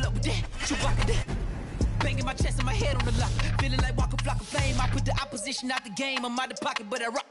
up with that, Chewbacca that. Banging my chest and my head on the lock. Feeling like Walker Flock of Flame. I put the opposition out the game. I'm out of pocket, but I rock.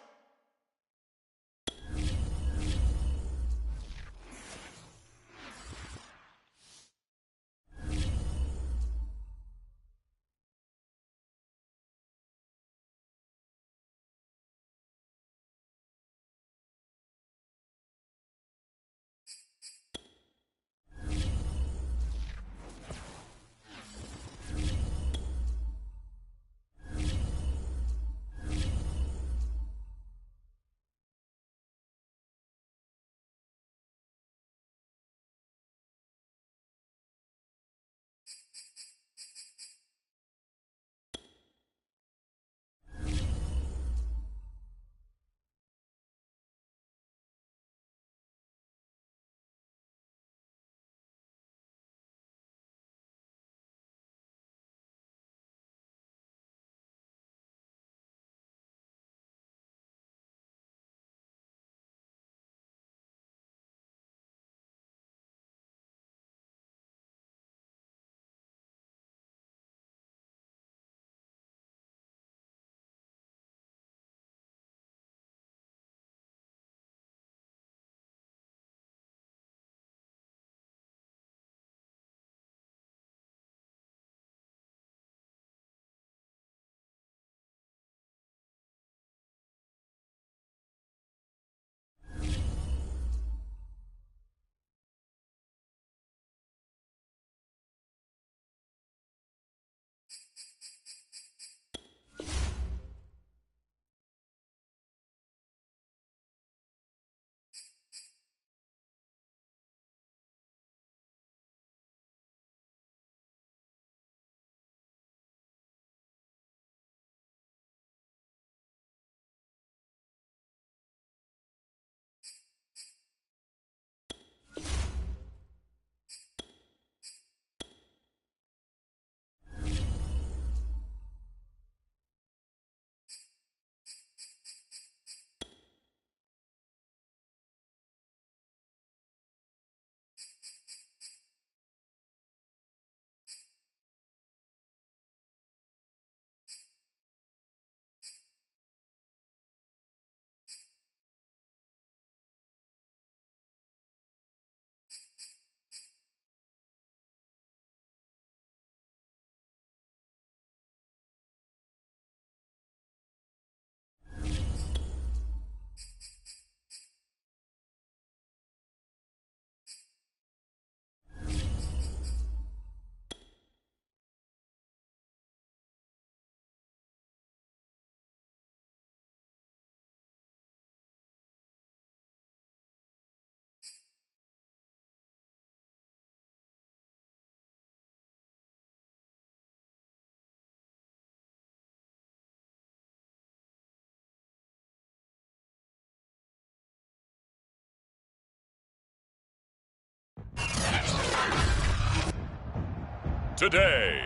Today,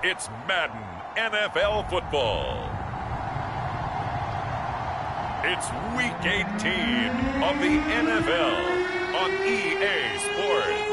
it's Madden NFL football. It's Week 18 of the NFL on EA Sports.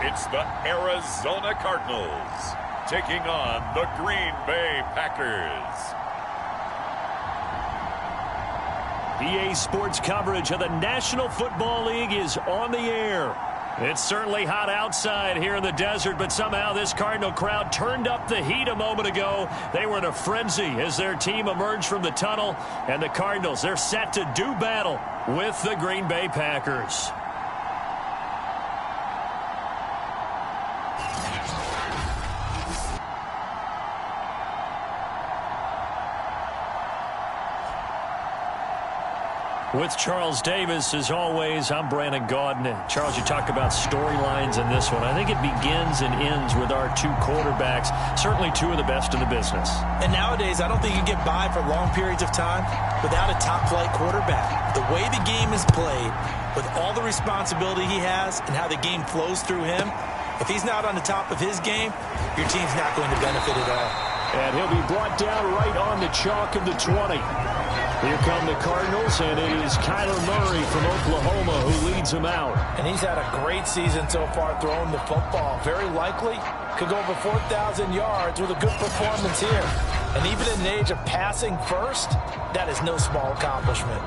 It's the Arizona Cardinals taking on the Green Bay Packers. EA Sports coverage of the National Football League is on the air. It's certainly hot outside here in the desert, but somehow this Cardinal crowd turned up the heat a moment ago. They were in a frenzy as their team emerged from the tunnel, and the Cardinals, they're set to do battle with the Green Bay Packers. With Charles Davis, as always, I'm Brandon Gaudin. Charles, you talk about storylines in this one. I think it begins and ends with our two quarterbacks, certainly two of the best in the business. And nowadays, I don't think you can get by for long periods of time without a top-flight quarterback. The way the game is played, with all the responsibility he has and how the game flows through him, if he's not on the top of his game, your team's not going to benefit at all. And he'll be brought down right on the chalk of the 20. Here come the Cardinals, and it is Kyler Murray from Oklahoma who leads them out. And he's had a great season so far throwing the football. Very likely could go over 4,000 yards with a good performance here. And even in the age of passing first, that is no small accomplishment.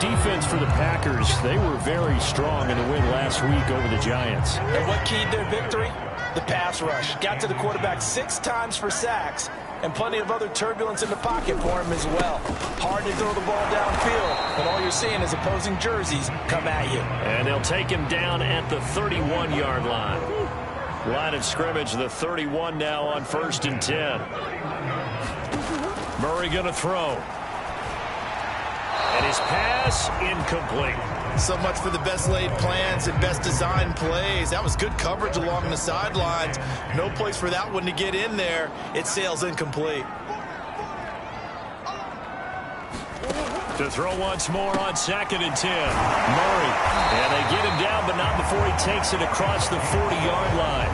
Defense for the Packers, they were very strong in the win last week over the Giants. And what keyed their victory? The pass rush. Got to the quarterback 6 times for sacks, and plenty of other turbulence in the pocket for him as well. Hard to throw the ball downfield, and all you're seeing is opposing jerseys come at you. And they'll take him down at the 31-yard line. Line of scrimmage, the 31 now on 1st and 10. Murray going to throw. And his pass incomplete. So much for the best laid plans and best designed plays. That was good coverage along the sidelines. No place for that one to get in there. It sails incomplete. To throw once more on 2nd and 10. Murray. And they get him down, but not before he takes it across the 40-yard line.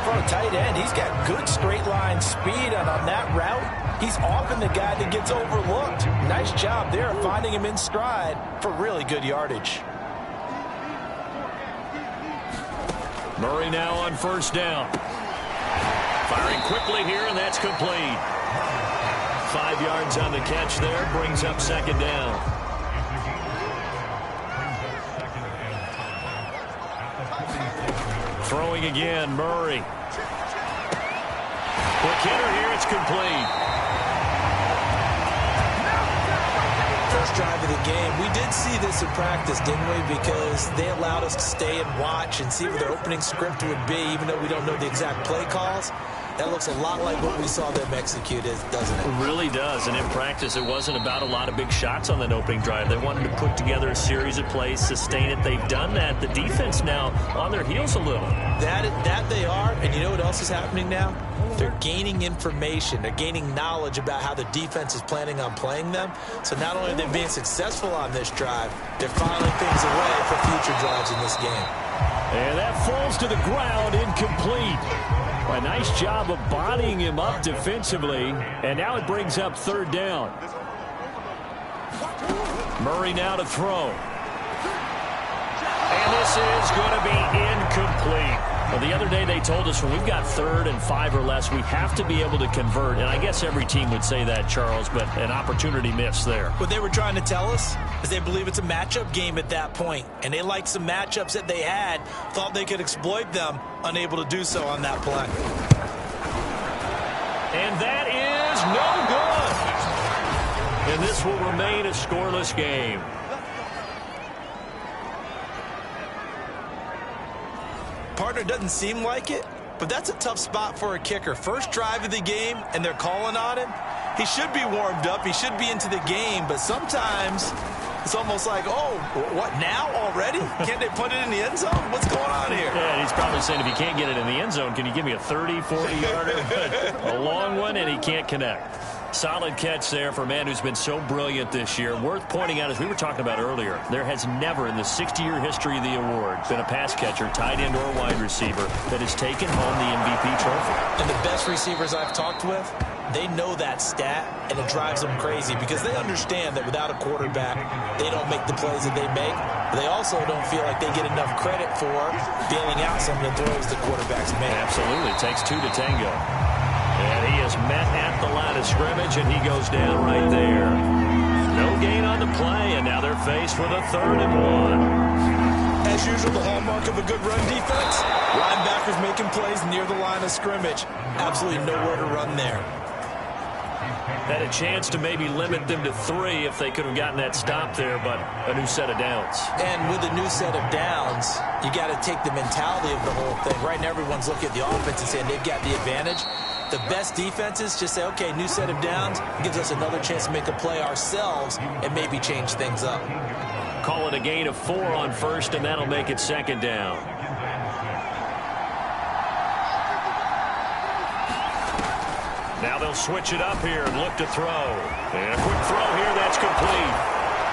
For a tight end, he's got good straight line speed, and on that route, he's often the guy that gets overlooked. Nice job there finding him in stride for really good yardage. Murray now on 1st down. Firing quickly here, and that's complete. 5 yards on the catch there, brings up 2nd down. Throwing again, Murray. Quick hitter here, it's complete. First drive of the game. We did see this in practice, didn't we? Because they allowed us to stay and watch and see what their opening script would be, even though we don't know the exact play calls. That looks a lot like what we saw them execute, doesn't it? It really does. And in practice, it wasn't about a lot of big shots on that opening drive. They wanted to put together a series of plays, sustain it. They've done that. The defense now on their heels a little. That they are. And you know what else is happening now? They're gaining information. They're gaining knowledge about how the defense is planning on playing them. So not only are they being successful on this drive, they're filing things away for future drives in this game. And that falls to the ground, incomplete. A nice job of bodying him up defensively. And now it brings up 3rd down. Murray now to throw. And this is going to be incomplete. Well, the other day they told us when we've got 3rd and 5 or less, we have to be able to convert. And I guess every team would say that, Charles, but an opportunity missed there. What they were trying to tell us is they believe it's a matchup game at that point. And they liked some matchups that they had, thought they could exploit them, unable to do so on that play. And that is no good. And this will remain a scoreless game. Partner, doesn't seem like it, but that's a tough spot for a kicker. First drive of the game, and they're calling on him. He should be warmed up. He should be into the game, but sometimes it's almost like, oh, what, now already? Can't they put it in the end zone? What's going on here? Yeah, and he's probably saying, if you can't get it in the end zone, can you give me a 30, 40-yarder? A long one, and he can't connect. Solid catch there for a man who's been so brilliant this year. Worth pointing out, as we were talking about earlier, there has never in the 60-year history of the award been a pass catcher, tight end, or wide receiver that has taken home the MVP trophy. And the best receivers I've talked with, they know that stat, and it drives them crazy because they understand that without a quarterback, they don't make the plays that they make. But they also don't feel like they get enough credit for bailing out some of the throws the quarterbacks make. Absolutely. It takes 2 to tango. And he is met at the line of scrimmage, and he goes down right there. No gain on the play, and now they're faced with a 3rd and 1. As usual, the hallmark of a good run defense, linebackers making plays near the line of scrimmage. Absolutely nowhere to run there. Had a chance to maybe limit them to 3 if they could have gotten that stop there, but a new set of downs. And with a new set of downs, you got to take the mentality of the whole thing. Right now, everyone's looking at the offense and saying they've got the advantage. The best defenses just say, okay, new set of downs, gives us another chance to make a play ourselves and maybe change things up. Call it a gain of 4 on first, and that'll make it second down. Now they'll switch it up here and look to throw. And a quick throw here, that's complete.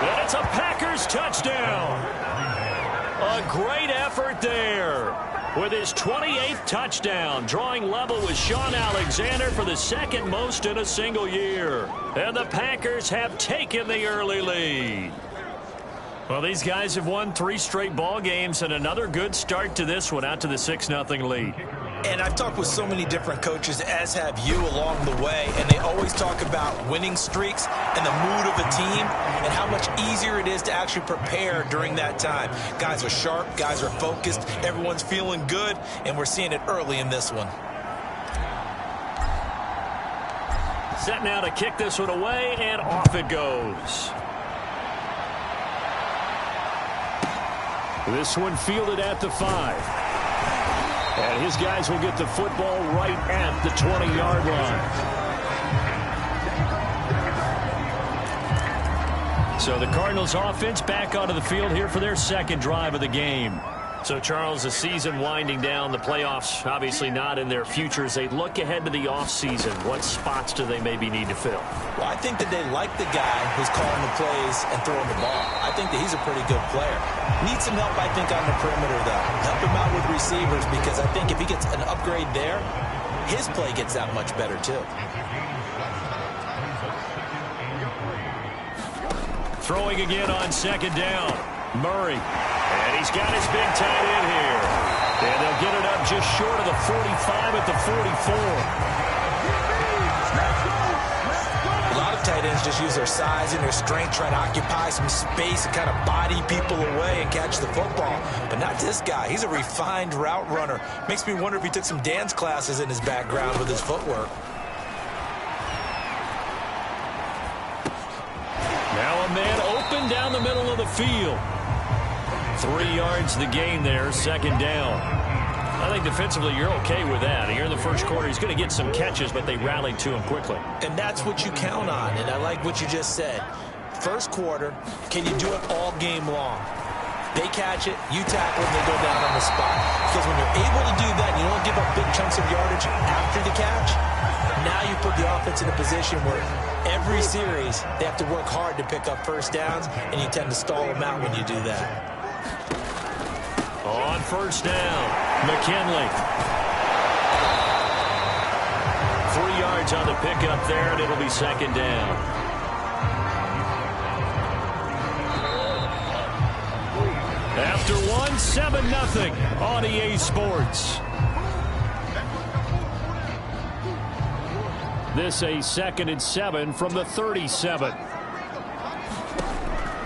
And it's a Packers touchdown. A great effort there. With his 28th touchdown, drawing level with Sean Alexander for the second most in a single year. And the Packers have taken the early lead. Well, these guys have won 3 straight ball games and another good start to this one out to the 6-0 lead. And I've talked with so many different coaches, as have you, along the way, and they always talk about winning streaks and the mood of a team and how much easier it is to actually prepare during that time. Guys are sharp, guys are focused, everyone's feeling good, and we're seeing it early in this one. Set now to kick this one away, and off it goes. This one fielded at the 5. And his guys will get the football right at the 20-yard line. So the Cardinals offense back onto the field here for their second drive of the game. So, Charles, the season winding down, the playoffs obviously not in their future. As they look ahead to the offseason, what spots do they maybe need to fill? Well, I think that they like the guy who's calling the plays and throwing the ball. I think that he's a pretty good player. Needs some help, I think, on the perimeter, though. Help him out with receivers, because I think if he gets an upgrade there, his play gets that much better, too. Throwing again on second down. Murray. And he's got his big tight end here. And they'll get it up just short of the 45 at the 44. A lot of tight ends just use their size and their strength, try to occupy some space and kind of body people away and catch the football. But not this guy. He's a refined route runner. Makes me wonder if he took some dance classes in his background with his footwork. Now a man open down the middle of the field. 3 yards the gain there, second down. I think defensively you're okay with that. Here in the first quarter, he's going to get some catches, but they rallied to him quickly. And that's what you count on, and I like what you just said. First quarter, can you do it all game long? They catch it, you tackle it, they go down on the spot. Because when you're able to do that, and you don't give up big chunks of yardage after the catch, now you put the offense in a position where every series they have to work hard to pick up first downs, and you tend to stall them out when you do that. On first down, McKinley. 3 yards on the pickup there, and it'll be second down. After one, 7-0 on EA Sports. This a 2nd and 7 from the 37.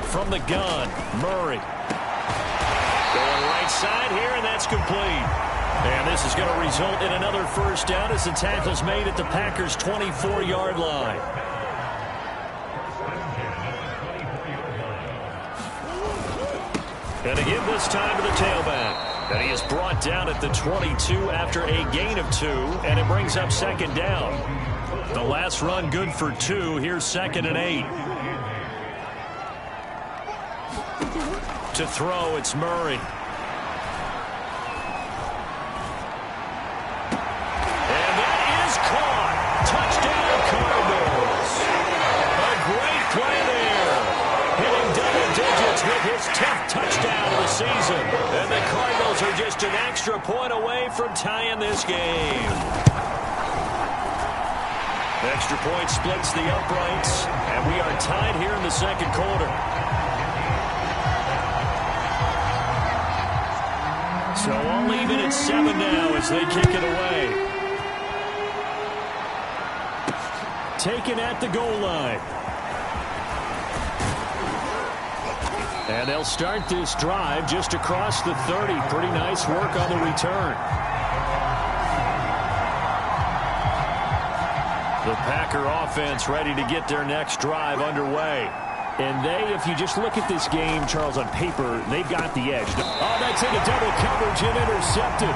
From the gun, Murray. Going right side here, and that's complete. And this is going to result in another first down as the tackle's made at the Packers' 24-yard line. And to give this time to the tailback. And he is brought down at the 22 after a gain of 2, and it brings up second down. The last run good for 2. Here's 2nd and 8. To throw, it's Murray. And that is caught. Touchdown, Cardinals. A great play there. Hitting double digits with his 10th touchdown of the season. And the Cardinals are just an extra point away from tying this game. Extra point splits the uprights, and we are tied here in the second quarter. So all even at 7 now as they kick it away. Taken at the goal line. And they'll start this drive just across the 30. Pretty nice work on the return. The Packer offense ready to get their next drive underway. And if you just look at this game, Charles, on paper, they've got the edge. Oh, that's into double coverage and intercepted.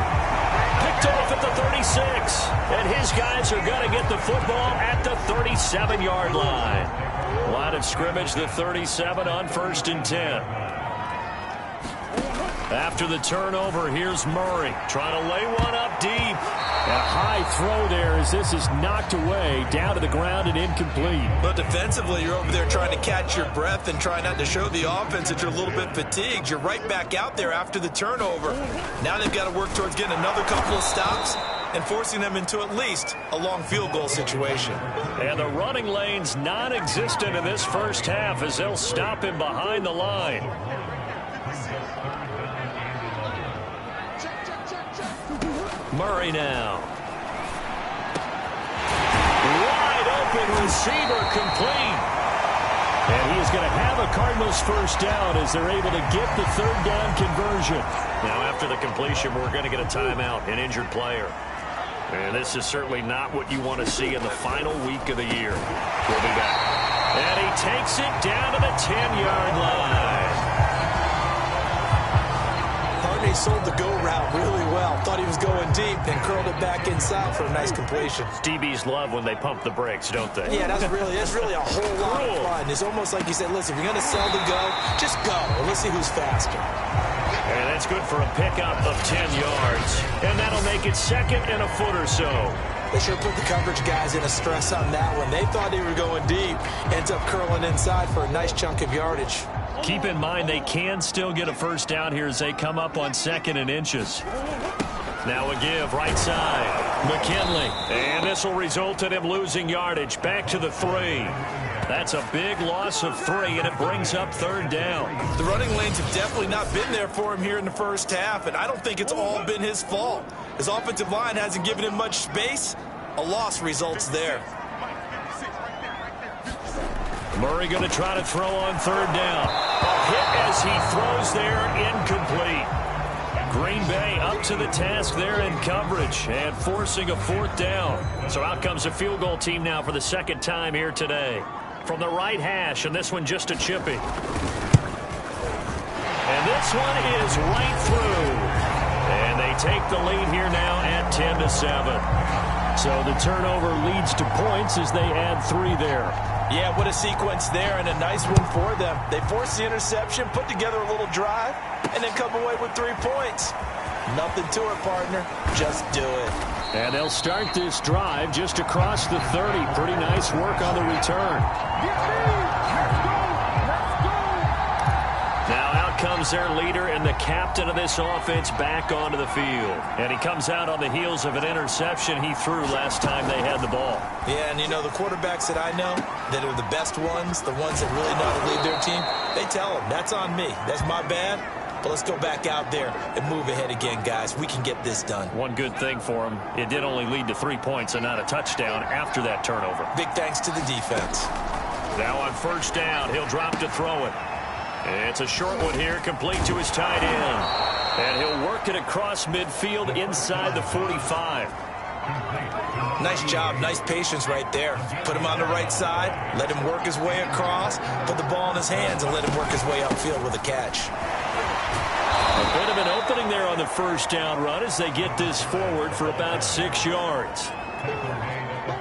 Picked off at the 36. And his guys are going to get the football at the 37-yard line. Line of scrimmage, the 37 on 1st and 10. After the turnover, here's Murray trying to lay one up deep. A high throw there as this is knocked away, down to the ground and incomplete. But defensively, you're over there trying to catch your breath and try not to show the offense that you're a little bit fatigued. You're right back out there after the turnover. Now they've got to work towards getting another couple of stops and forcing them into at least a long field goal situation. And the running lane's non-existent in this first half as they'll stop him behind the line. Murray now. Wide open receiver complete. And he is going to have a Cardinals first down as they're able to get the 3rd down conversion. Now after the completion, we're going to get a timeout, an injured player. And this is certainly not what you want to see in the final week of the year. We'll be back. And he takes it down to the 10-yard line. He sold the go route really well. Thought he was going deep, then curled it back inside for a nice completion. DBs love when they pump the brakes, don't they? Yeah, that's really a whole lot of fun. It's almost like you said, listen, if you're going to sell the go, just go. And let's see who's faster. And that's good for a pickup of 10 yards. And that'll make it 2nd and a foot or so. They sure put the coverage guys in a stress on that one. They thought they were going deep. Ends up curling inside for a nice chunk of yardage. Keep in mind they can still get a first down here as they come up on 2nd and inches. Now a give right side. McKinley. And this will result in him losing yardage. Back to the 3. That's a big loss of 3, and it brings up 3rd down. The running lanes have definitely not been there for him here in the first half, and I don't think it's all been his fault. His offensive line hasn't given him much space. A loss results there. Murray going to try to throw on 3rd down. A hit as he throws there, incomplete. Green Bay up to the task there in coverage and forcing a 4th down. So out comes a field goal team now for the 2nd time here today. From the right hash, and this one just a chippy. And this one is right through. And they take the lead here now at 10-7. So the turnover leads to points as they add 3 there. Yeah, what a sequence there, and a nice one for them. They forced the interception, put together a little drive, and then come away with 3 points. Nothing to it, partner. Just do it. And they'll start this drive just across the 30. Pretty nice work on the return. Now out comes their leader and the captain of this offense back onto the field. And he comes out on the heels of an interception he threw last time they had the ball. Yeah, and you know, the quarterbacks that I know that are the best ones, the ones that really know how to lead their team, they tell them, that's on me. That's my bad. But let's go back out there and move ahead again, guys. We can get this done. One good thing for him, it did only lead to 3 points and not a touchdown after that turnover. Big thanks to the defense. Now on 1st down, he'll drop to throw it. It's a short one here, complete to his tight end. And he'll work it across midfield inside the 45. Nice job, nice patience right there. Put him on the right side, let him work his way across, put the ball in his hands, and let him work his way upfield with a catch. A bit of an opening there on the 1st down run as they get this forward for about 6 yards.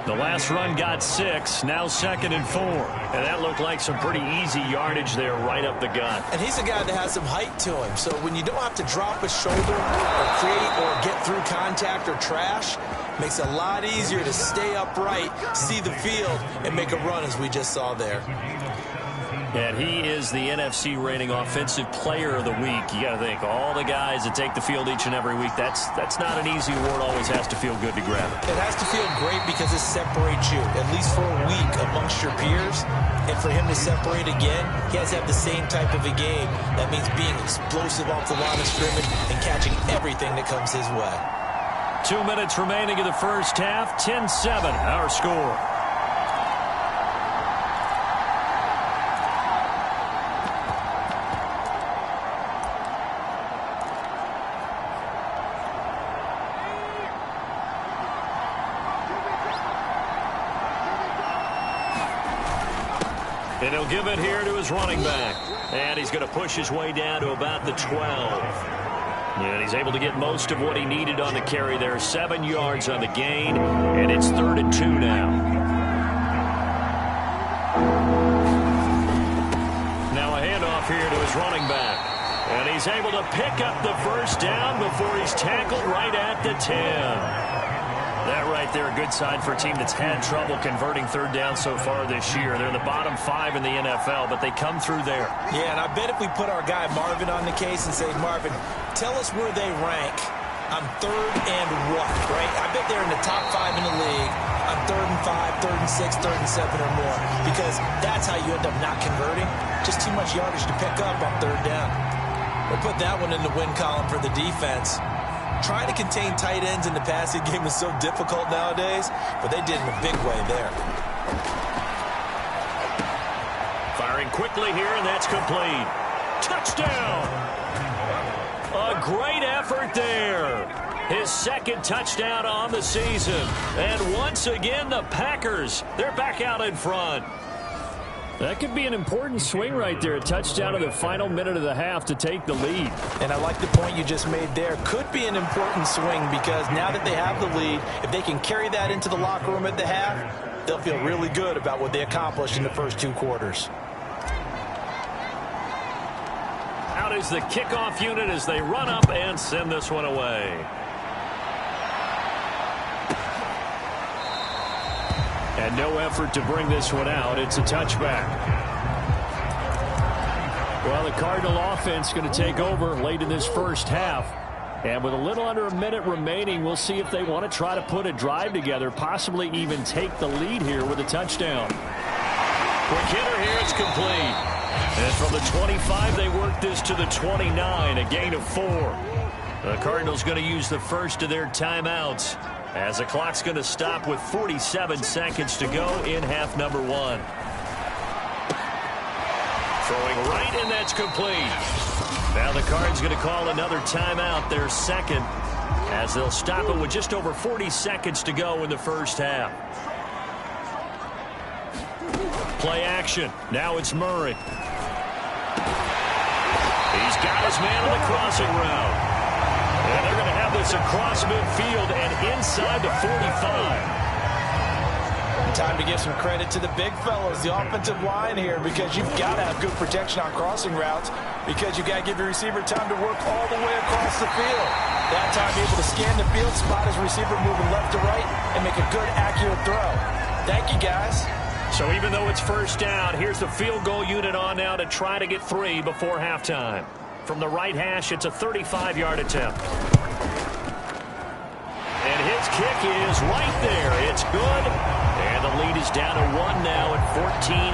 The last run got 6, now 2nd and 4. And that looked like some pretty easy yardage there right up the gut. And he's a guy that has some height to him. So when you don't have to drop a shoulder or create or get through contact or trash, makes it a lot easier to stay upright, see the field, and make a run as we just saw there. And he is the NFC rating offensive player of the week. You got to think, all the guys that take the field each and every week, that's not an easy award. Always has to feel good to grab it. It has to feel great because it separates you, at least for a week, amongst your peers. And for him to separate again, he has to have the same type of a game. That means being explosive off the line of scrimmage and catching everything that comes his way. 2 minutes remaining in the first half, 10-7, our score. And he'll give it here to his running back. And he's going to push his way down to about the 12. And he's able to get most of what he needed on the carry there. 7 yards on the gain, and it's 3rd and 2 now. Now a handoff here to his running back. And he's able to pick up the first down before he's tackled right at the 10. That right there, a good sign for a team that's had trouble converting 3rd down so far this year. They're in the bottom 5 in the NFL, but they come through there. Yeah, and I bet if we put our guy Marvin on the case and say, Marvin, tell us where they rank on 3rd and what, right? I bet they're in the top 5 in the league on 3rd and 5, 3rd and 6, 3rd and 7 or more, because that's how you end up not converting. Just too much yardage to pick up on 3rd down. We'll put that one in the win column for the defense. Trying to contain tight ends in the passing game is so difficult nowadays, but they did in a big way there. Firing quickly here, and that's complete. Touchdown! A great effort there. His 2nd touchdown on the season. And once again, the Packers, they're back out in front. That could be an important swing right there. A touchdown in the final minute of the half to take the lead. And I like the point you just made there. Could be an important swing because now that they have the lead, if they can carry that into the locker room at the half, they'll feel really good about what they accomplished in the first 2 quarters. Out is the kickoff unit as they run up and send this one away. And no effort to bring this one out. It's a touchback. Well, the Cardinal offense going to take over late in this first half. And with a little under a minute remaining, we'll see if they want to try to put a drive together, possibly even take the lead here with a touchdown. Quick hitter here, it's complete. And from the 25, they work this to the 29, a gain of 4. The Cardinals going to use the first of their timeouts, as the clock's going to stop with 47 seconds to go in half number 1. Throwing right, and that's complete. Now the Cards going to call another timeout, their 2nd, as they'll stop it with just over 40 seconds to go in the first half. Play action. Now it's Murray. He's got his man on the crossing route. And they're going to have this across midfield and inside the 45. Time to give some credit to the big fellows, the offensive line here, because you've got to have good protection on crossing routes because you've got to give your receiver time to work all the way across the field. That time able to scan the field, spot his receiver moving left to right, and make a good, accurate throw. Thank you, guys. So even though it's first down, here's the field goal unit on now to try to get 3 before halftime. From the right hash, it's a 35-yard attempt. And his kick is right there. It's good. And the lead is down to 1 now at 14-13.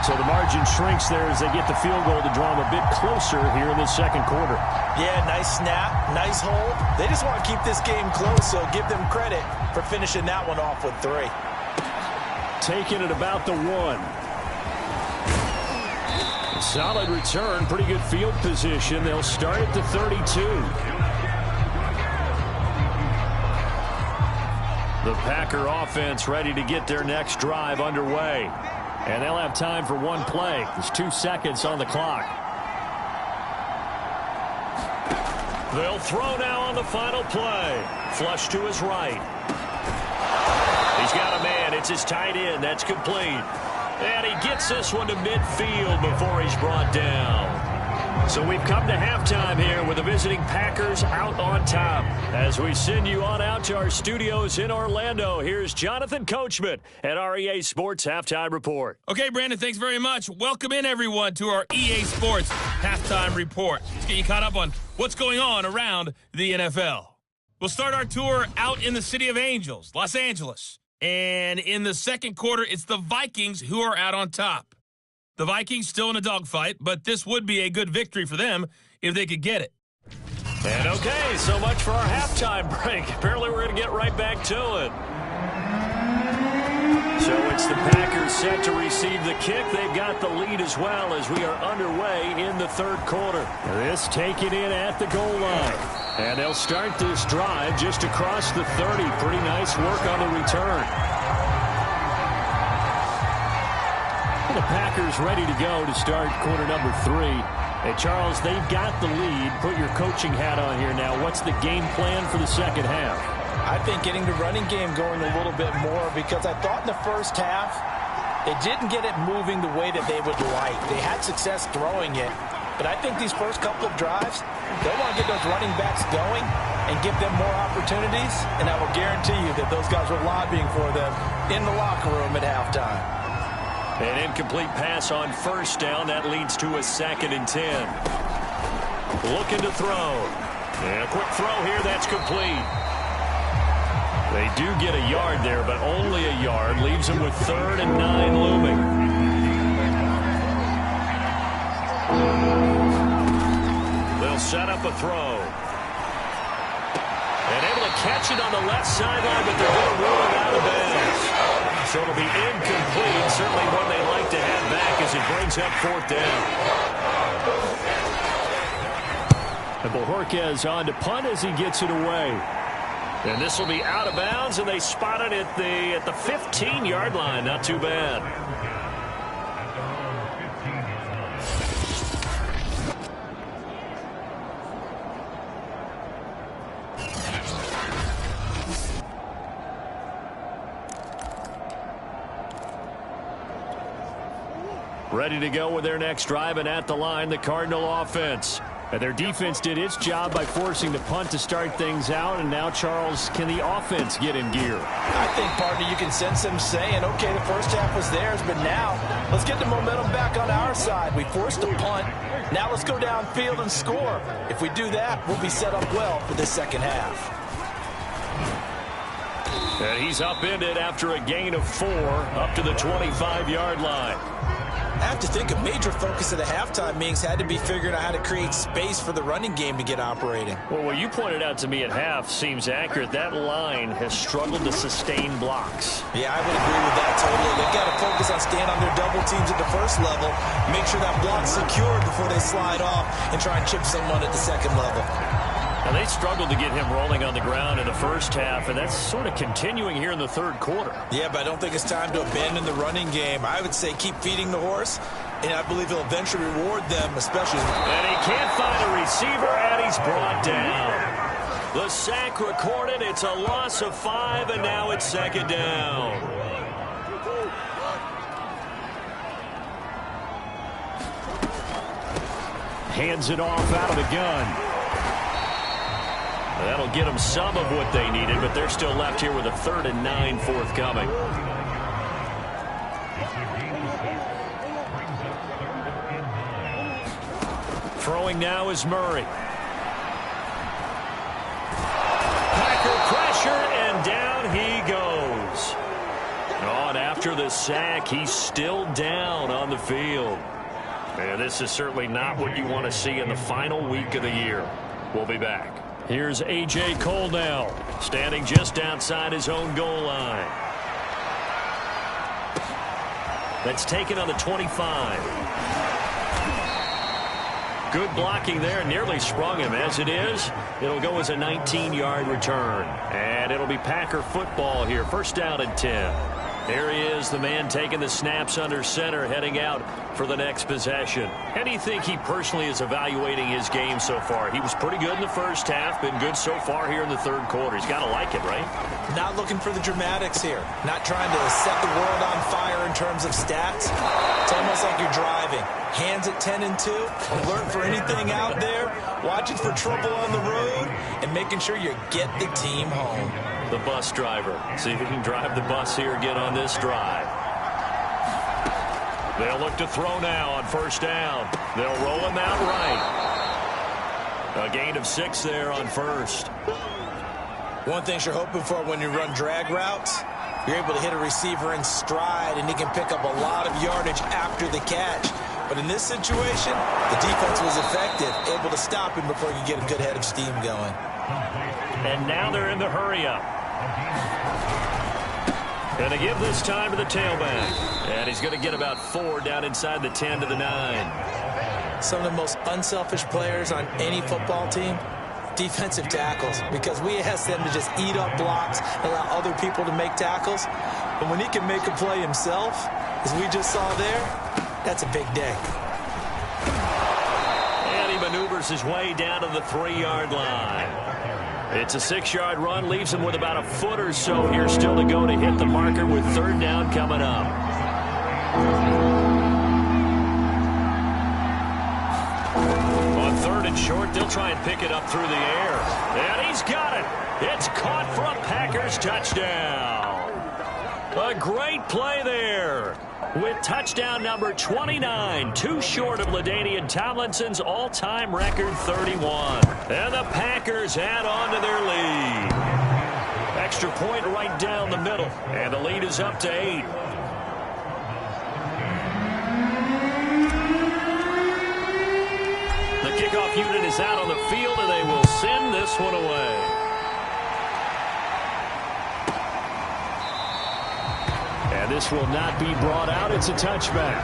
So the margin shrinks there as they get the field goal to draw them a bit closer here in the 2nd quarter. Yeah, nice snap, nice hold. They just want to keep this game close, so give them credit for finishing that one off with 3. Taking it about the 1. Solid return, pretty good field position. They'll start at the 32. The Packer offense ready to get their next drive underway. And they'll have time for 1 play. There's 2 seconds on the clock. They'll throw now on the final play. Flush to his right. He's got a man. It's his tight end. That's complete. And he gets this one to midfield before he's brought down. So we've come to halftime here with the visiting Packers out on top. As we send you on out to our studios in Orlando, here's Jonathan Coachman at our EA Sports Halftime Report. Okay, Brandon, thanks very much. Welcome in, everyone, to our EA Sports Halftime Report. Let's get you caught up on what's going on around the NFL. We'll start our tour out in the City of Angels, Los Angeles. And in the 2nd quarter, it's the Vikings who are out on top. The Vikings still in a dogfight, but this would be a good victory for them if they could get it. And okay, so much for our halftime break. Apparently we're going to get right back to it. So it's the Packers set to receive the kick. They've got the lead as well as we are underway in the 3rd quarter. This taken in at the goal line. And they'll start this drive just across the 30. Pretty nice work on the return. The Packers ready to go to start quarter number 3. Hey, Charles, they've got the lead. Put your coaching hat on here now. What's the game plan for the second half? I think getting the running game going a little bit more, because I thought in the first half it didn't get it moving the way that they would like. They had success throwing it, but I think these first couple of drives, they'll want to get those running backs going and give them more opportunities, and I will guarantee you that those guys were lobbying for them in the locker room at halftime. An incomplete pass on first down. That leads to a 2nd and 10. Looking to throw. And a quick throw here. That's complete. They do get a yard there, but only a yard. Leaves them with 3rd and 9 looming. They'll set up a throw. And able to catch it on the left sideline, but they're going to rule it out of bounds. So it'll be incomplete. Certainly one they like to have back as it brings up 4th down. And Bojorquez on to punt as he gets it away. And this will be out of bounds, and they spot it at the 15-yard line. Not too bad. Ready to go with their next drive, and at the line, the Cardinal offense. And their defense did its job by forcing the punt to start things out, and now, Charles, can the offense get in gear? I think, partner, you can sense them saying, okay, the first half was theirs, but now let's get the momentum back on our side. We forced a punt. Now let's go downfield and score. If we do that, we'll be set up well for this second half. And he's upended after a gain of 4 up to the 25-yard line. I have to think a major focus of the halftime meetings had to be figuring out how to create space for the running game to get operating. Well, what you pointed out to me at half seems accurate. That line has struggled to sustain blocks. Yeah, I would agree with that totally. They've got to focus on staying on their double teams at the first level, make sure that block's secured before they slide off and try and chip someone at the second level. Now, they struggled to get him rolling on the ground in the first half, and that's sort of continuing here in the third quarter. Yeah, but I don't think it's time to abandon the running game. I would say keep feeding the horse, and I believe he'll eventually reward them, especially. And he can't find a receiver, and he's brought down. The sack recorded. It's a loss of 5, and now it's 2nd down. Hands it off out of the gun. That'll get them some of what they needed, but they're still left here with a 3rd and 9 forthcoming. Throwing now is Murray. Packer pressure, and down he goes. Oh, and after the sack, he's still down on the field. And this is certainly not what you want to see in the final week of the year. We'll be back. Here's A.J. Cole now, standing just outside his own goal line. That's taken on the 25. Good blocking there, nearly sprung him. As it is, it'll go as a 19-yard return. And it'll be Packer football here, 1st down and 10. There he is, the man taking the snaps under center, heading out for the next possession. How do you think he personally is evaluating his game so far? He was pretty good in the first half, been good so far here in the third quarter. He's got to like it, right? Not looking for the dramatics here. Not trying to set the world on fire in terms of stats. It's almost like you're driving. Hands at 10 and 2, alert for anything out there, watching for trouble on the road, and making sure you get the team home. The bus driver. See if he can drive the bus here again on this drive. They'll look to throw now on 1st down. They'll roll him out right. A gain of 6 there on 1st. One thing you're hoping for when you run drag routes, you're able to hit a receiver in stride, and he can pick up a lot of yardage after the catch. But in this situation, the defense was effective, able to stop him before you get a good head of steam going. And now they're in the hurry-up. Going to give this time to the tailback. And he's going to get about 4 down inside the 10 to the 9. Some of the most unselfish players on any football team Defensive tackles, because we ask them to just eat up blocks and allow other people to make tackles. But when he can make a play himself, as we just saw there, that's a big day. And he maneuvers his way down to the 3-yard line. It's a 6-yard run, leaves him with about a foot or so here still to go to hit the marker with 3rd down coming up. On 3rd and short, they'll try and pick it up through the air. And he's got it. It's caught for a Packers touchdown. A great play there with touchdown number 29, too short of LaDainian Tomlinson's all-time record 31. And the Packers add on to their lead. Extra point right down the middle, and the lead is up to 8. The kickoff unit is out on the field, and they will send this one away. And this will not be brought out. It's a touchback.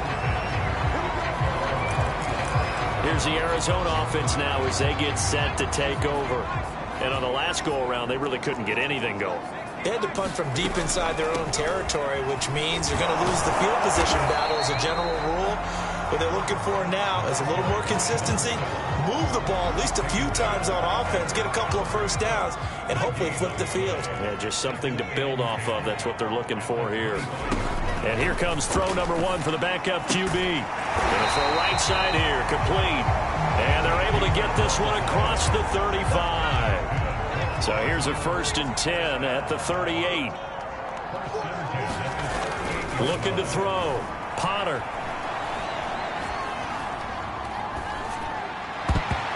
Here's the Arizona offense now as they get set to take over. And on the last go-around, they really couldn't get anything going. They had to punt from deep inside their own territory, which means you're going to lose the field position battle as a general rule. What they're looking for now is a little more consistency, move the ball at least a few times on offense, get a couple of first downs, and hopefully flip the field. Yeah, just something to build off of. That's what they're looking for here. And here comes throw number 1 for the backup QB. Gonna throw right side here, complete. And they're able to get this one across the 35. So here's a 1st and 10 at the 38. Looking to throw. Potter.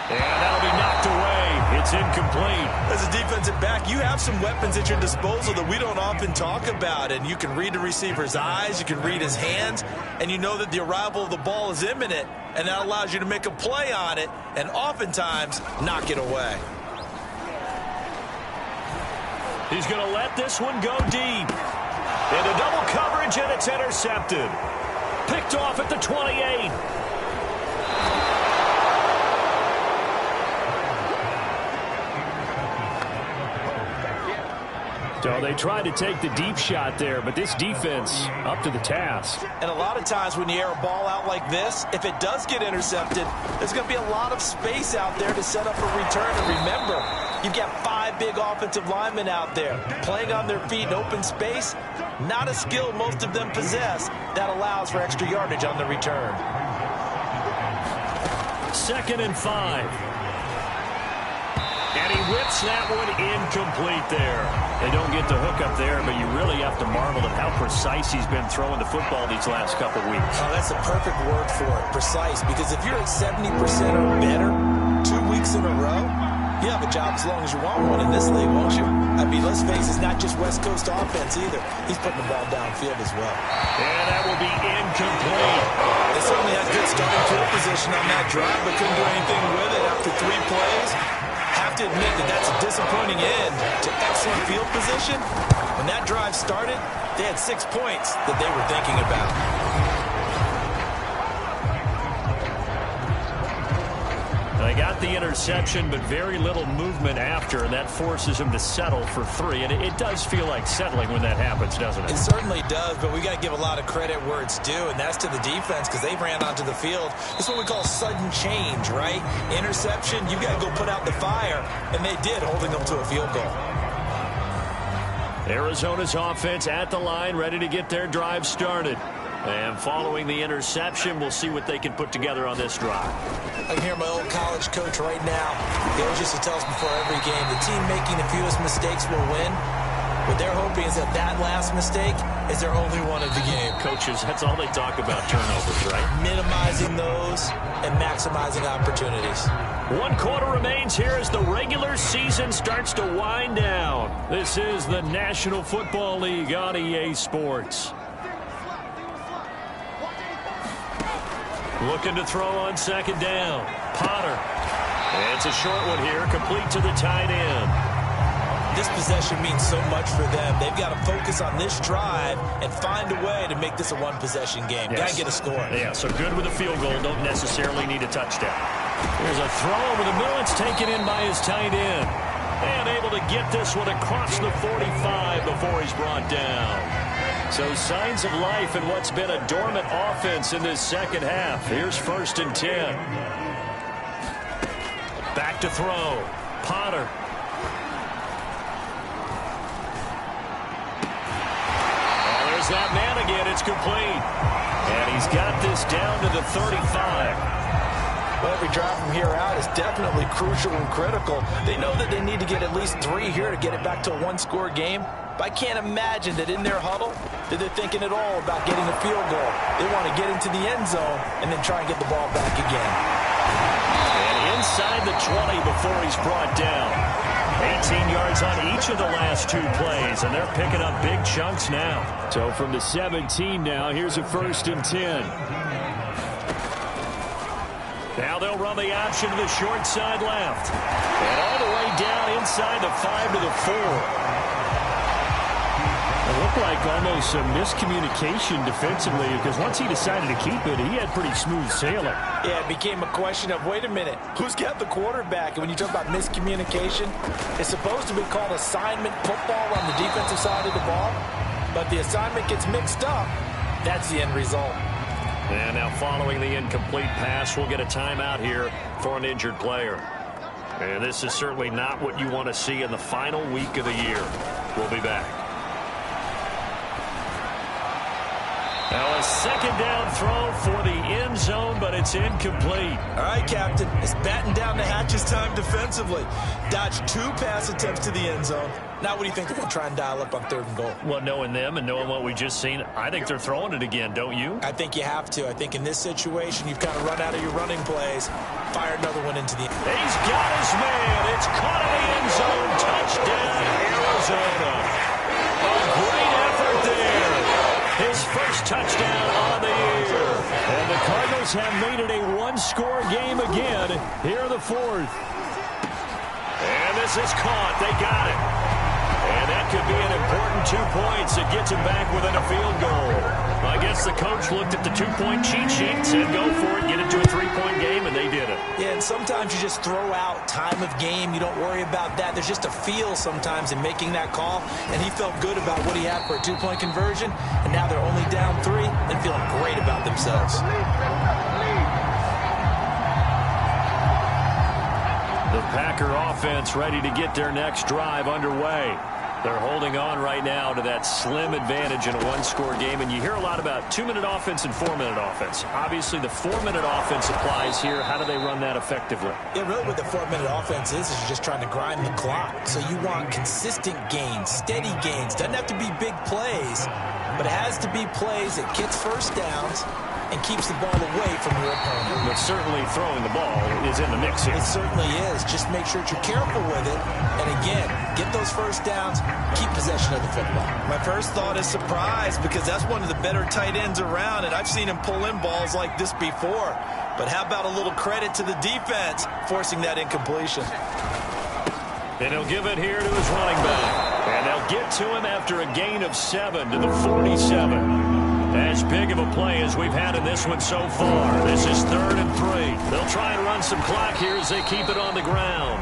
And that'll be knocked away. It's incomplete. As a defensive back, you have some weapons at your disposal that we don't often talk about. And you can read the receiver's eyes, you can read his hands, and you know that the arrival of the ball is imminent. And that allows you to make a play on it and oftentimes knock it away. He's going to let this one go deep. Into double coverage, and it's intercepted. Picked off at the 28. So they tried to take the deep shot there, but this defense up to the task. And a lot of times when you air a ball out like this, if it does get intercepted, there's going to be a lot of space out there to set up a return. And remember, you've got 5 big offensive linemen out there playing on their feet in open space. Not a skill most of them possess that allows for extra yardage on the return. 2nd and 5. And he whips that one incomplete there. They don't get the hook up there, but you really have to marvel at how precise he's been throwing the football these last couple weeks. Oh, that's a perfect word for it, precise, because if you're at 70% or better 2 weeks in a row, you have a job as long as you want one in this league, won't you? I mean, let's face it, it's not just West Coast offense either. He's putting the ball downfield as well. And that will be incomplete. They certainly had good starting field position on that drive, but couldn't do anything with it after 3 plays. Have to admit that that's a disappointing end to excellent field position. When that drive started, they had 6 points that they were thinking about. They got the interception, but very little movement after, and that forces him to settle for 3. And it does feel like settling when that happens, doesn't it? It certainly does, but we got to give a lot of credit where it's due, and that's to the defense because they ran onto the field. It's what we call sudden change, right? Interception, you got to go put out the fire, and they did, holding them to a field goal. Arizona's offense at the line, ready to get their drive started. And following the interception, we'll see what they can put together on this drive. I can hear my old college coach right now. He always used to tell us before every game, the team making the fewest mistakes will win. What they're hoping is that that last mistake is their only one of the game. Coaches, that's all they talk about, turnovers, right? Minimizing those and maximizing opportunities. 1 quarter remains here as the regular season starts to wind down. This is the National Football League on EA Sports. Looking to throw on 2nd down. Potter. And it's a short one here, complete to the tight end. This possession means so much for them. They've got to focus on this drive and find a way to make this a 1-possession game. Yes. Got to get a score. Yeah, so good with a field goal. Don't necessarily need a touchdown. There's a throw over the middle. It's taken in by his tight end. And able to get this one across the 45 before he's brought down. So signs of life in what's been a dormant offense in this second half. Here's 1st and 10. Back to throw. Potter. Oh, there's that man again. It's complete. And he's got this down to the 35. Well, every drive from here out is definitely crucial and critical. They know that they need to get at least 3 here to get it back to a one-score game. But I can't imagine that in their huddle that they're thinking at all about getting a field goal. They want to get into the end zone and then try and get the ball back again. And inside the 20 before he's brought down. 18 yards on each of the last 2 plays, and they're picking up big chunks now. So from the 17 now, here's a 1st and 10. Now they'll run the option to the short side left. And all the way down inside the 5 to the 4. It looked like almost a miscommunication defensively, because once he decided to keep it, he had pretty smooth sailing. Yeah, it became a question of, wait a minute, who's got the quarterback? And when you talk about miscommunication, it's supposed to be called assignment football on the defensive side of the ball. But the assignment gets mixed up. That's the end result. And now following the incomplete pass, we'll get a timeout here for an injured player. And this is certainly not what you want to see in the final week of the year. We'll be back. Now a 2nd down throw for the end zone, but it's incomplete. All right, Captain. It's batten down the hatches time defensively. Dodged 2 pass attempts to the end zone. Now what do you think they're going to try and dial up on 3rd and goal? Well, knowing them and knowing what we just seen, I think they're throwing it again, don't you? I think you have to. I think in this situation, you've kind of run out of your running plays. Fire another one into the end. He's got his man. It's caught in the end zone. Touchdown, Arizona. A great effort there. His first touchdown on the year. And the Cardinals have made it a one-score game again here in the 4th. And this is caught. They got it. And that could be an important 2 points that gets him back within a field goal. I guess the coach looked at the 2-point cheat sheet and said, go for it, get it to a 3-point game, and they did it. Yeah, and sometimes you just throw out time of game. You don't worry about that. There's just a feel sometimes in making that call, and he felt good about what he had for a 2-point conversion, and now they're only down 3 and feeling great about themselves. The Packer offense ready to get their next drive underway. They're holding on right now to that slim advantage in a one-score game, and you hear a lot about 2-minute offense and 4-minute offense. Obviously, the 4-minute offense applies here. How do they run that effectively? Yeah, really what the 4-minute offense is you're just trying to grind the clock. So you want consistent gains, steady gains. Doesn't have to be big plays, but it has to be plays that gets first downs and keeps the ball away from your opponent. But certainly throwing the ball is in the mix here. It certainly is. Just make sure that you're careful with it. And again, get those first downs, keep possession of the football. My first thought is surprise, because that's one of the better tight ends around, and I've seen him pull in balls like this before. But how about a little credit to the defense forcing that incompletion? And he'll give it here to his running back. And they'll get to him after a gain of 7 to the 47. As big of a play as we've had in this one so far. This is 3rd and 3. They'll try and run some clock here as they keep it on the ground.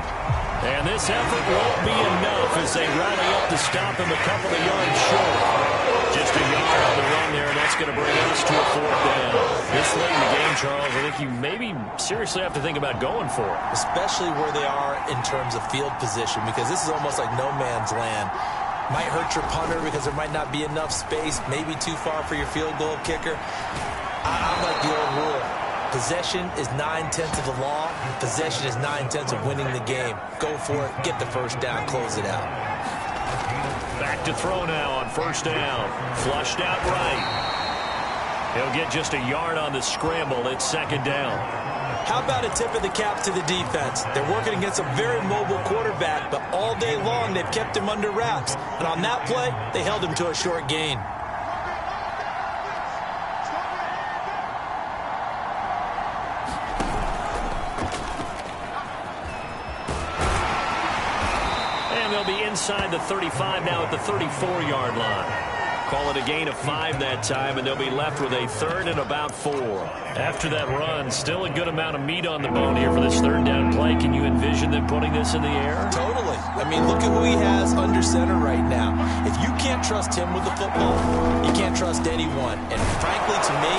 And this effort won't be enough as they rally up to stop him a couple of yards short. Just a yard on the run there, and that's going to bring us to a 4th down. This late in the game, Charles, I think you maybe seriously have to think about going for it. Especially where they are in terms of field position, because this is almost like no man's land. Might hurt your punter because there might not be enough space, maybe too far for your field goal kicker. I'm like the old rule. Possession is 9/10 of the law. Possession is 9/10 of winning the game. Go for it, get the first down, close it out. Back to throw now on 1st down. Flushed out right. He'll get just a yard on the scramble. It's 2nd down. How about a tip of the cap to the defense? They're working against a very mobile quarterback, but all day long they've kept him under wraps. And on that play, they held him to a short gain. And they'll be inside the 35 now at the 34-yard line. Call it a gain of 5 that time, and they'll be left with a 3rd and about 4. After that run, still a good amount of meat on the bone here for this 3rd down play. Can you envision them putting this in the air? Totally. I mean, look at who he has under center right now. If you can't trust him with the football, you can't trust anyone. And frankly, to me,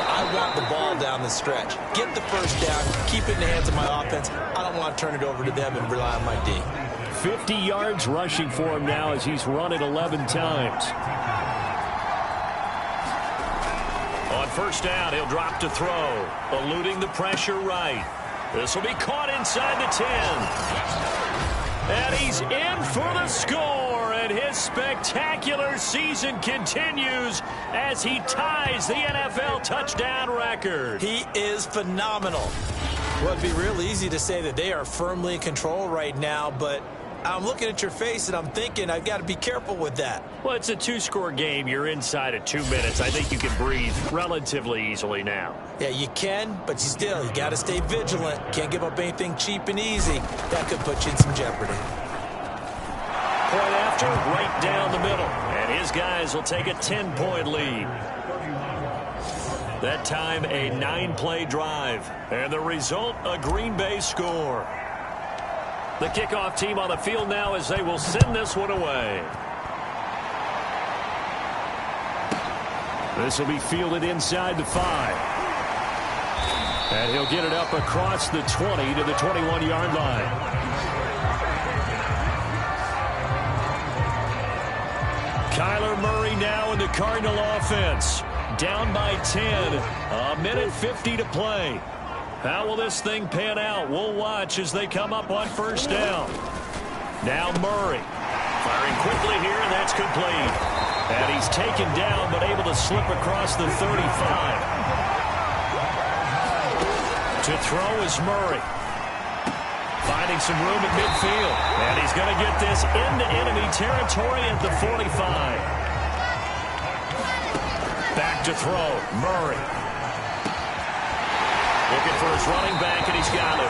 I want the ball down the stretch. Get the first down, keep it in the hands of my offense. I don't want to turn it over to them and rely on my D. 50 yards rushing for him now as he's run it 11 times. On first down, he'll drop to throw, eluding the pressure right. This will be caught inside the 10. And he's in for the score, and his spectacular season continues as he ties the NFL touchdown record. He is phenomenal. Well, it'd be real easy to say that they are firmly in control right now, but I'm looking at your face and I'm thinking I've got to be careful with that. Well, it's a 2-score game. You're inside of 2 minutes. I think you can breathe relatively easily now. Yeah, you can, but you got to stay vigilant. Can't give up anything cheap and easy. That could put you in some jeopardy. Point after, right down the middle. And his guys will take a 10-point lead. That time, a 9-play drive. And the result, a Green Bay score. The kickoff team on the field now as they will send this one away. This will be fielded inside the 5. And he'll get it up across the 20 to the 21-yard line. Kyler Murray now in the Cardinal offense. Down by 10. A minute 50 to play. How will this thing pan out? We'll watch as they come up on first down. Now Murray. Firing quickly here, and that's complete. And he's taken down, but able to slip across the 35. To throw is Murray. Finding some room at midfield. And he's going to get this into enemy territory at the 45. Back to throw. Murray. Looking for his running back, and he's got it.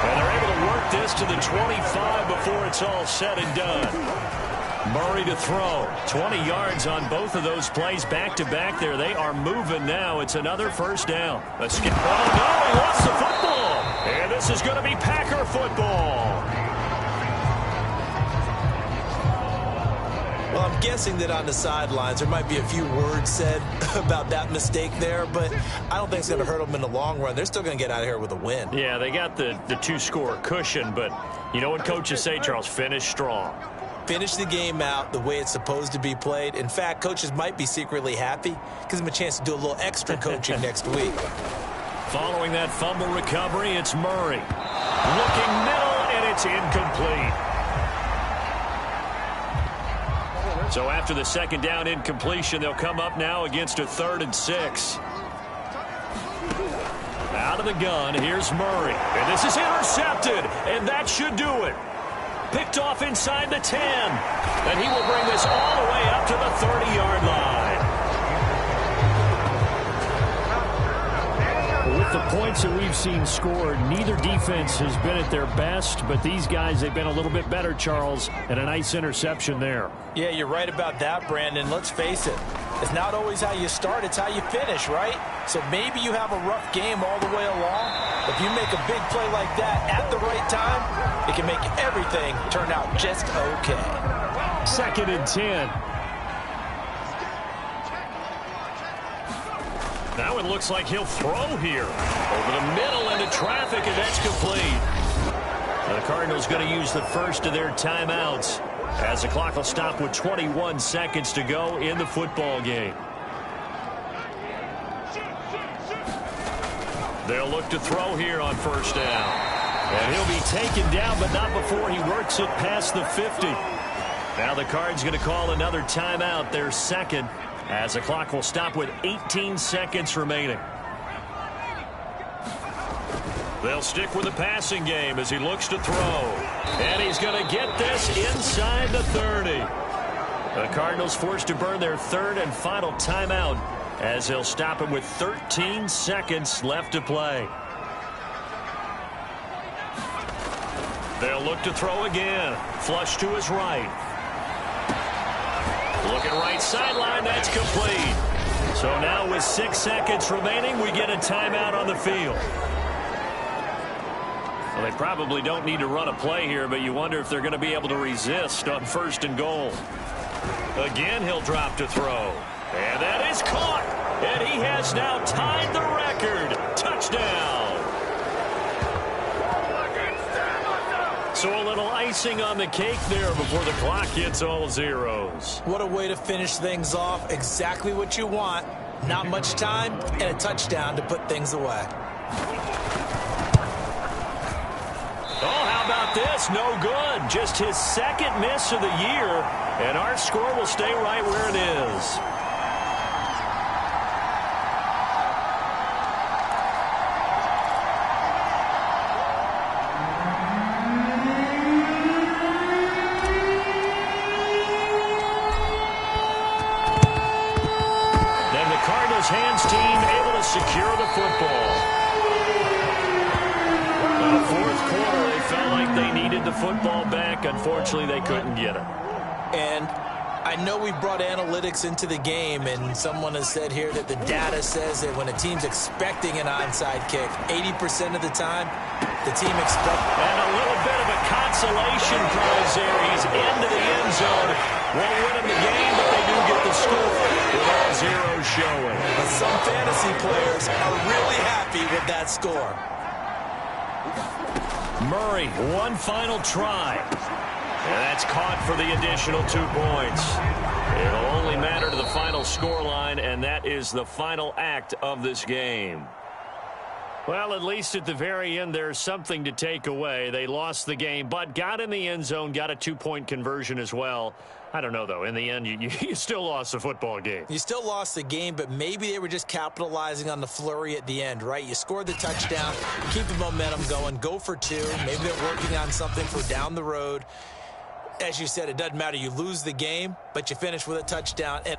And they're able to work this to the 25 before it's all said and done. Murray to throw. 20 yards on both of those plays back-to-back there. They are moving now. It's another first down. Let's get... Oh, no, he lost the football. And this is going to be Packer football. Well, I'm guessing that on the sidelines there might be a few words said about that mistake there, but I don't think it's going to hurt them in the long run. They're still going to get out of here with a win. Yeah, they got the 2-score cushion, but you know what coaches say, Charles? Finish strong. Finish the game out the way it's supposed to be played. In fact, coaches might be secretly happy. Gives them a chance to do a little extra coaching next week. Following that fumble recovery, it's Murray. Looking middle, and it's incomplete. So after the second down incompletion, they'll come up now against a 3rd and 6. Out of the gun, here's Murray. And this is intercepted, and that should do it. Picked off inside the 10. And he will bring this all the way up to the 30-yard line. With the points that we've seen scored, neither defense has been at their best, but these guys, they've been a little bit better, Charles, and a nice interception there. Yeah, you're right about that, Brandon. Let's face it. It's not always how you start, it's how you finish, right? So maybe you have a rough game all the way along. If you make a big play like that at the right time, it can make everything turn out just okay. 2nd and 10. Now it looks like he'll throw here. Over the middle into traffic, and that's complete. The Cardinals going to use the first of their timeouts as the clock will stop with 21 seconds to go in the football game. They'll look to throw here on first down. And he'll be taken down, but not before he works it past the 50. Now the Cards going to call another timeout, their second, as the clock will stop with 18 seconds remaining. They'll stick with the passing game as he looks to throw. And he's going to get this inside the 30. The Cardinals forced to burn their 3rd and final timeout as they'll stop him with 13 seconds left to play. They'll look to throw again. Flush to his right. Looking right sideline, that's complete. So now with 6 seconds remaining, we get a timeout on the field. Well, they probably don't need to run a play here, but you wonder if they're going to be able to resist on 1st and goal. Again, he'll drop to throw. And that is caught. And he has now tied the record. Touchdown. So a little icing on the cake there before the clock hits all zeros. What a way to finish things off. Exactly what you want. Not much time and a touchdown to put things away. Oh, how about this? No good. Just his 2nd miss of the year, and our score will stay right where it is. Then the Cardinals' hands team able to secure the football. The 4th quarter, they felt like they needed the football back. Unfortunately, they couldn't get it. And I know we brought analytics into the game, and someone has said here that the data says that when a team's expecting an onside kick, 80% of the time, the team expects. And a little bit of a consolation prize there. He's into the end zone. Won't win him the game, but they do get the score with all zeros showing. But some fantasy players are really happy with that score. Murray, one final try. And that's caught for the additional 2 points. It'll only matter to the final scoreline, and that is the final act of this game. Well, at least at the very end, there's something to take away. They lost the game, but got in the end zone, got a 2-point conversion as well. I don't know, though. In the end, you still lost the football game. You still lost the game, but maybe they were just capitalizing on the flurry at the end, right? You scored the touchdown, keep the momentum going, go for 2. Maybe they're working on something for down the road. As you said, it doesn't matter. You lose the game, but you finish with a touchdown. And